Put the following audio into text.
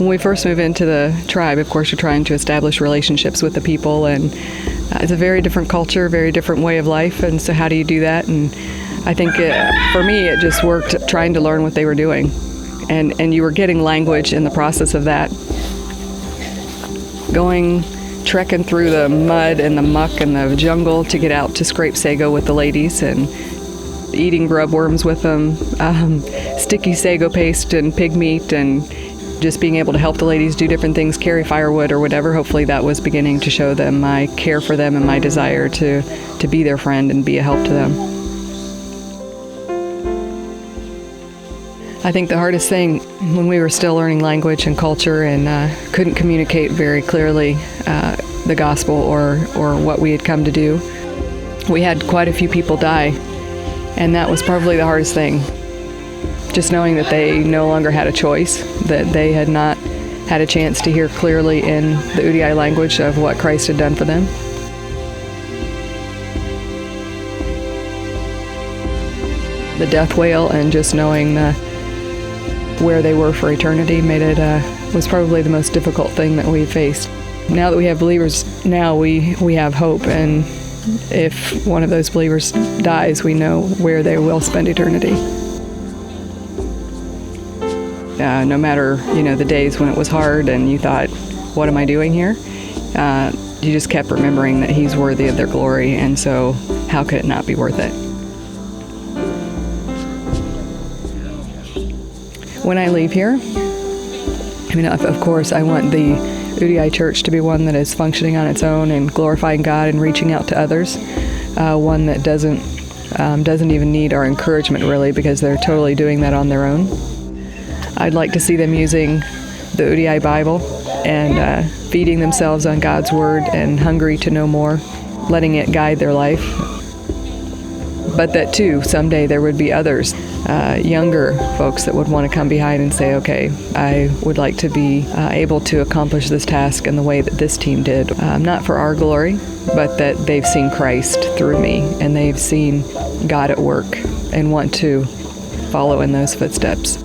When we first move into the tribe, of course, you're trying to establish relationships with the people, and it's a very different culture, very different way of life, and so how do you do that? And I think for me, it just worked trying to learn what they were doing, and you were getting language in the process of that. Trekking through the mud and the muck and the jungle to get out to scrape sago with the ladies, and eating grub worms with them, sticky sago paste and pig meat, and just being able to help the ladies do different things, carry firewood or whatever. Hopefully that was beginning to show them my care for them and my desire to be their friend and be a help to them. I think the hardest thing when we were still learning language and culture and couldn't communicate very clearly the gospel or what we had come to do, we had quite a few people die, and that was probably the hardest thing. Just knowing that they no longer had a choice, that they had not had a chance to hear clearly in the Uriay language of what Christ had done for them. The death wail and just knowing where they were for eternity was probably the most difficult thing that we faced. Now that we have believers, now we have hope, and if one of those believers dies, we know where they will spend eternity. No matter, the days when it was hard and you thought, what am I doing here? You just kept remembering that He's worthy of their glory, and so how could it not be worth it? When I leave here, of course, I want the Uriay Church to be one that is functioning on its own and glorifying God and reaching out to others, one that doesn't even need our encouragement really, because they're totally doing that on their own. I'd like to see them using the Uriay Bible and feeding themselves on God's Word and hungry to know more, letting it guide their life. But that too, someday there would be others, younger folks that would want to come behind and say, okay, I would like to be able to accomplish this task in the way that this team did. Not for our glory, but that they've seen Christ through me and they've seen God at work and want to follow in those footsteps.